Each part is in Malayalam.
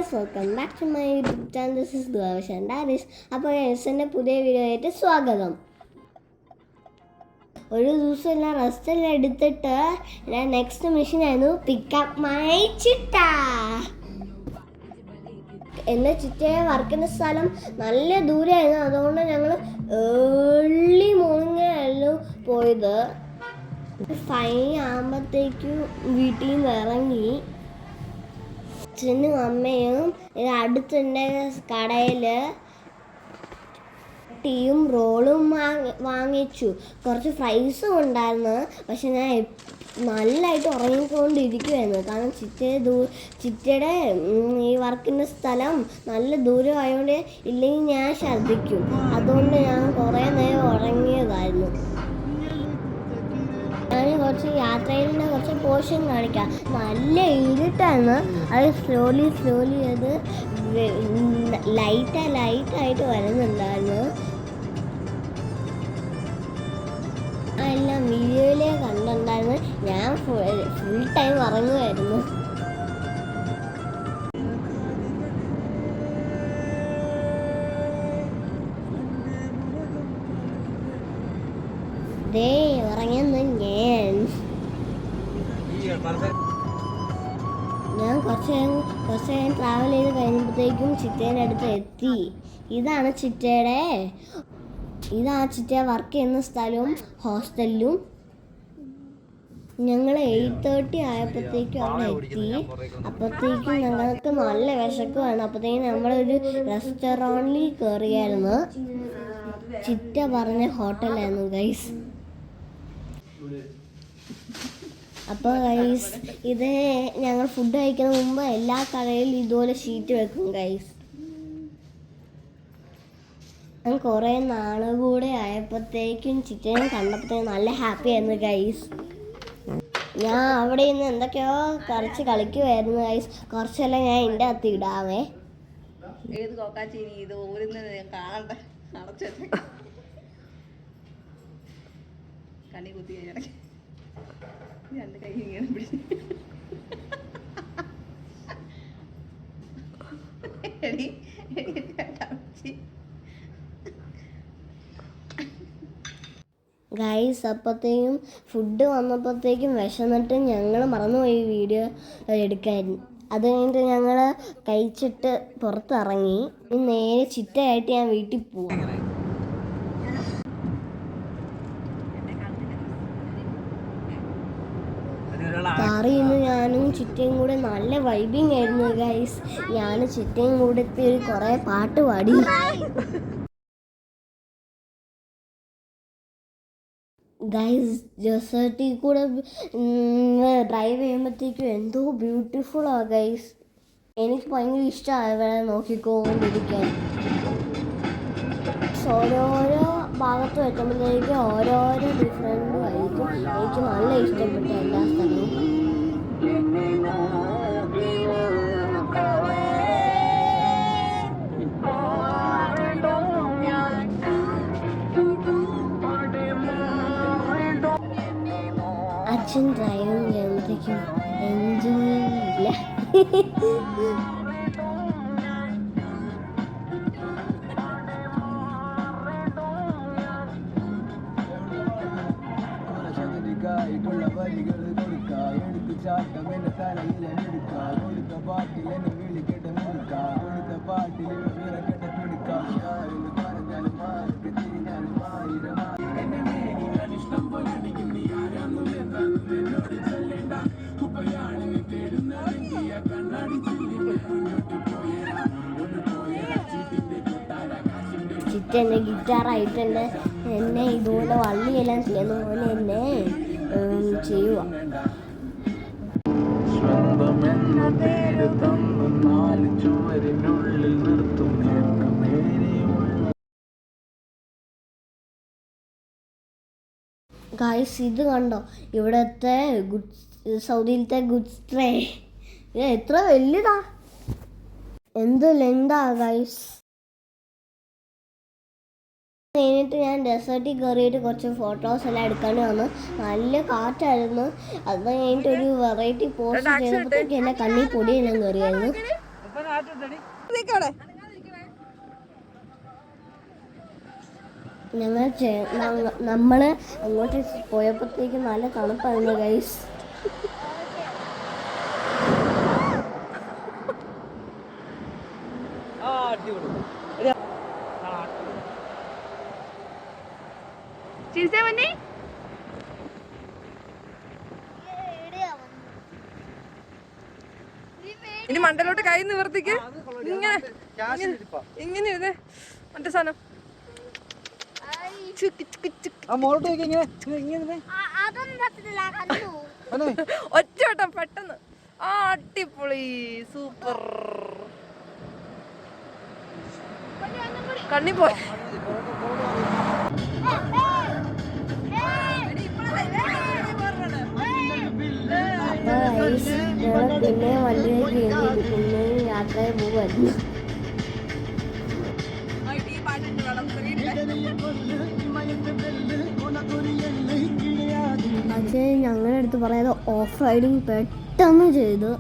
Guys, welcome back to my YouTube channel. This is ദുവാവിഷ് ആൻഡ് ഡാരിസ്. അപ്പോൾ എൻ്റെ പുതിയ വീഡിയോ ആയിട്ട് സ്വാഗതം. ഒരു ദിവസം എല്ലാം റെസ്റ്റ് എല്ലാം എടുത്തിട്ട് ഞാൻ നെക്സ്റ്റ് മിഷനായിരുന്നു പിക്കപ്പ് മൈ ചിട്ട. എൻ്റെ ചിറ്റയെ വർക്കിൻ്റെ സ്ഥലം നല്ല ദൂരമായിരുന്നു. അതുകൊണ്ട് ഞങ്ങൾ ഏർലി മോർണിംഗായിരുന്നു പോയത്. 5 ആകുമ്പോഴത്തേക്കും വീട്ടിൽ നിന്ന് ഇറങ്ങി. അച്ഛനും അമ്മയും അടുത്തുണ്ട് കടയിൽ ടീയും റോളും വാങ്ങിച്ചു. കുറച്ച് ഫ്രൈസും ഉണ്ടായിരുന്നു. പക്ഷെ ഞാൻ നല്ലതായിട്ട് ഉറങ്ങിക്കൊണ്ടിരിക്കുമായിരുന്നു. കാരണം ചിറ്റയുടെ ഈ വർക്കിൻ്റെ സ്ഥലം നല്ല ദൂരം ആയതുകൊണ്ട് ഇല്ലെങ്കിൽ ഞാൻ ഛർദ്ദിക്കും. അതുകൊണ്ട് ഞാൻ കുറേ നേരം ഉറങ്ങിയതായിരുന്നു. ഞാൻ കുറച്ച് യാത്രയിലെ കുറച്ച് പോർഷൻ കാണിക്കാം. നല്ല ഇരുട്ടാണ്. അത് സ്ലോലി അത് ലൈറ്റായിട്ട് വരുന്നുണ്ടായിരുന്നു. എല്ലാം വീഡിയോയിലേ കണ്ടിട്ടുണ്ടായിരുന്നു. ഞാൻ ഫുൾ ടൈം ഉറങ്ങുമായിരുന്നു. ഉറങ്ങുന്നു ഞാൻ കുറച്ച് നേരം ട്രാവൽ ചെയ്ത് കഴിഞ്ഞപ്പോഴത്തേക്കും ചിറ്റേൻ്റെ അടുത്ത് എത്തി. ഇതാണ് ചിറ്റ വർക്ക് ചെയ്യുന്ന സ്ഥലവും ഹോസ്റ്റലിലും. ഞങ്ങൾ 8:30 ആയപ്പോഴത്തേക്കും അവിടെ എത്തി. അപ്പോഴത്തേക്കും ഞങ്ങൾക്ക് നല്ല വിശക്കുവാണ്. അപ്പോഴത്തേക്കും നമ്മളൊരു റെസ്റ്റോറൻറ്റിൽ കയറിയായിരുന്നു. ചിറ്റ പറഞ്ഞ ഹോട്ടലായിരുന്നു ഗൈസ്. അപ്പോൾ ഗൈസ്, ഇത് ഞങ്ങൾ ഫുഡ് കഴിക്കുന്ന മുമ്പ് എല്ലാ കടയിലും ഇതുപോലെ ഷീറ്റ് വെക്കും ഗൈസ്. ഞാൻ കുറേ നാൾ കൂടെ ആയപ്പോഴത്തേക്കും ചിക്കനെ കണ്ടപ്പോഴത്തേക്കും നല്ല ഹാപ്പി ആയിരുന്നു ഗൈസ്. ഞാൻ അവിടെ നിന്ന് എന്തൊക്കെയോ കുറച്ച് കളിക്കുമായിരുന്നു ഗൈസ്. കുറച്ചെല്ലാം ഞാൻ എൻ്റെ അകത്ത് ഇടാവേ. കണ്ണി കുത്തി കഴിഞ്ഞാൽ രണ്ട് കൈ ഇങ്ങനെ പിടിച്ച് ഗൈസ്, അപ്പോഴത്തേക്കും ഫുഡ് വന്നപ്പോഴത്തേക്കും വിശന്നിട്ട് ഞങ്ങൾ മറന്നുപോയി വീഡിയോ എടുക്കാൻ. അത് കഴിഞ്ഞിട്ട് ഞങ്ങൾ കഴിച്ചിട്ട് പുറത്തിറങ്ങി. നേരെ ചിറ്റയായിട്ട് ഞാൻ വീട്ടിൽ പോവാം. കാറിൽ നിന്ന് ഞാനും ചിറ്റയും കൂടെ നല്ല വൈബിങ് ആയിരുന്നു ഗൈസ്. ഞാൻ ചിറ്റയും കൂടെ കുറേ പാട്ട് പാടി. ഗൈസ്, ഡെസേർട്ടിൽ കൂടെ ഡ്രൈവ് ചെയ്യുമ്പോഴത്തേക്കും എന്തോ ബ്യൂട്ടിഫുള്ളാണ് ഗൈസ്. എനിക്ക് ഭയങ്കര ഇഷ്ടമാണ് ഇവിടെ നോക്കിക്കൊണ്ടിരിക്കാൻ. ഓരോരോ ഭാഗത്ത് വെക്കുമ്പോഴത്തേക്കും ഓരോരോ ഡിഫറെൻ്റ് ആയിരിക്കും. എനിക്ക് നല്ല ഇഷ്ടപ്പെട്ടു എല്ലാ സ്ഥലവും. അച്ഛൻ ഡ്രൈവിംഗ് ചെയ്യുമ്പോഴത്തേക്കും എൻജോയ് ഇല്ല. ചിറ്റൻ്റെ ഗിറ്റാറായിട്ട് എന്നെ ഇതുപോലെ വള്ളിയെല്ലാം ചെയ്യുന്ന പോലെ എന്നെ ചെയ്യുക. ഗൈസ്, ഇത് കണ്ടോ, ഇവിടുത്തെ സൗദിയിലത്തെ ഗുഡ്സ് ട്രേ. ഇത് എത്ര വലുതാ, എന്ത് ലെങ്താ ഗൈസ്. കഴിഞ്ഞിട്ട് ഞാൻ ഡെസേർട്ടിൽ കയറിയിട്ട് കുറച്ച് ഫോട്ടോസ് എല്ലാം എടുക്കാൻ വന്നു. നല്ല കാറ്റായിരുന്നു. അത് കഴിഞ്ഞിട്ട് ഒരു വെറൈറ്റി പോസ്റ്റ് ചെയ്തപ്പോഴത്തേക്ക് എന്നെ കണ്ണിൽ പൊടിയെല്ലാം കയറിയായിരുന്നു. നമ്മള് അങ്ങോട്ട് പോയപ്പോഴത്തേക്ക് നല്ല തണുപ്പായിരുന്നു ഗൈസ്. ഇനി മണ്ടലോട്ട് കൈ നിവർത്തിക്ക്. ഇങ്ങനെ ഇരുന്നേ മറ്റേ സാധനം ഒറ്റവട്ടം പെട്ടെന്ന്. ആ അടിപൊളി സൂപ്പർ. കണ്ണി പോയി. പിന്നെ വണ്ടിയിലേക്ക് പിന്നെ യാത്രയെ പോകുമായിരുന്നു. പക്ഷേ ഞങ്ങളുടെ അടുത്ത് പറയാതെ ഓഫ് റൈഡിങ് പെട്ടെന്ന് ചെയ്തു.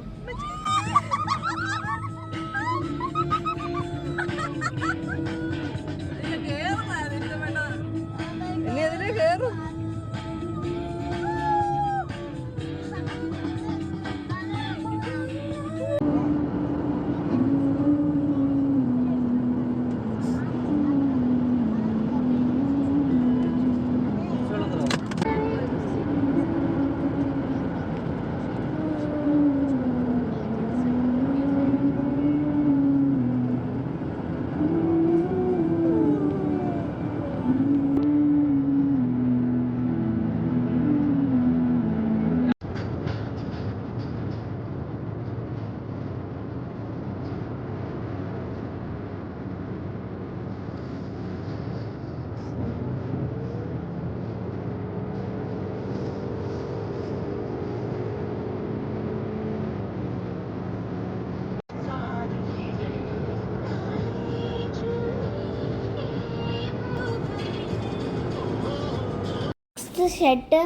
ഷെട്ട്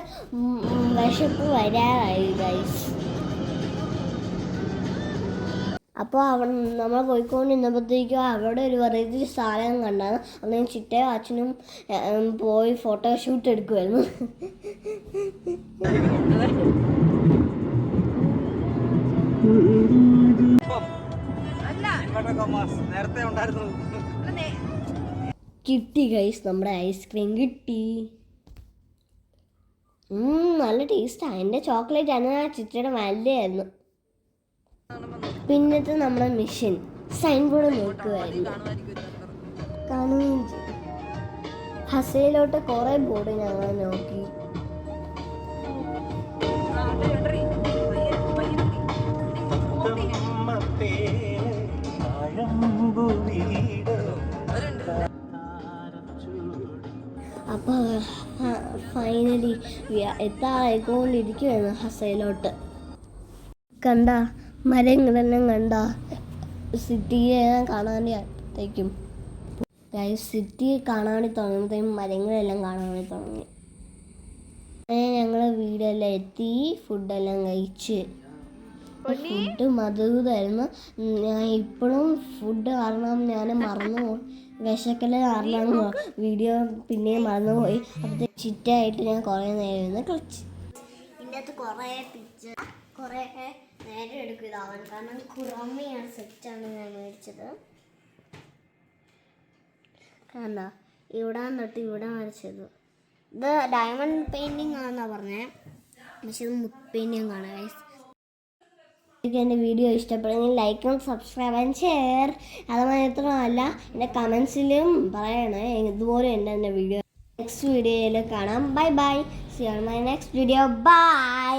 വിശപ്പ് വരാറായി ഗൈസ്. അപ്പോൾ നമ്മൾ പോയിക്കൊണ്ടിരുന്നപ്പോഴത്തേക്കും അവിടെ ഒരു വെറൈറ്റി സ്ഥലം കണ്ടാണ്. അങ്ങനെ ചിറ്റയും അച്ഛനും പോയി ഫോട്ടോഷൂട്ട് എടുക്കുമായിരുന്നു. കിട്ടി ഗൈസ്, നമ്മുടെ ഐസ്ക്രീം കിട്ടി. നല്ല ടേസ്റ്റാണ്. എൻ്റെ ചോക്ലേറ്റ് ആണ് ചിറ്റയുടെ നല്ലതായിരുന്നു. പിന്നത്തെ നമ്മുടെ മിഷൻ സൈൻ ബോർഡ് നോക്കുമായിരുന്നു, കാണുകയും ചെയ്തു. ഹസയിലോട്ട് കുറേ ബോർഡ് ഞങ്ങൾ നോക്കി. അപ്പോൾ ഫൈനലി എത്താറായിക്കൊണ്ടിരിക്കുവായിരുന്നു ഹസയിലോട്ട്. കണ്ട മരങ്ങളെല്ലാം കണ്ട സിറ്റിയെ കാണാനായപ്പോഴത്തേക്കും ഗൈസ് സിറ്റിയെ കാണാൻ തുടങ്ങുമ്പോഴത്തേക്കും മരങ്ങളെല്ലാം കാണാൻ തുടങ്ങി. അങ്ങനെ ഞങ്ങൾ വീടെല്ലാം എത്തി, ഫുഡെല്ലാം കഴിച്ച്. ഫുഡ് മധുരമായിരുന്നു. ഞാൻ ഇപ്പോഴും ഫുഡ് കാരണം ഞാൻ മറന്നു പോയി, വിശക്കല് കാരണം വീഡിയോ പിന്നെയും മറന്നുപോയി. അപ്പോഴത്തെ ചിറ്റായിട്ട് ഞാൻ കുറേ നേരം ഇരുന്ന് കളിച്ച്. ഇതിൻ്റെ അകത്ത് കുറേ പിക്ചർ കുറേ നേരം എടുക്കും ഇതാവാൻ, കാരണം കുറമയാണ് സെറ്റാണ് ഞാൻ മേടിച്ചത്. കണ്ട ഇവിടെ തൊട്ട് ഇവിടെ വരച്ചത്. ഇത് ഡയമണ്ട് പെയിൻറ്റിങ് ആണെന്നാണ് പറഞ്ഞത്, പക്ഷെ ഇത് മുത്ത് പെയിൻറ്റിങ് ആണ് ഗൈസ്. എൻ്റെ വീഡിയോ ഇഷ്ടപ്പെടുമെങ്കിൽ ലൈക്കും സബ്സ്ക്രൈബും ഷെയർ. അത് മാത്രമല്ല എൻ്റെ കമൻസിലും പറയണേ ഇതുപോലെ ഉണ്ട് എൻ്റെ വീഡിയോ. നെക്സ്റ്റ് വീഡിയോയിൽ കാണാം. Bye bye. See you on my next video. By.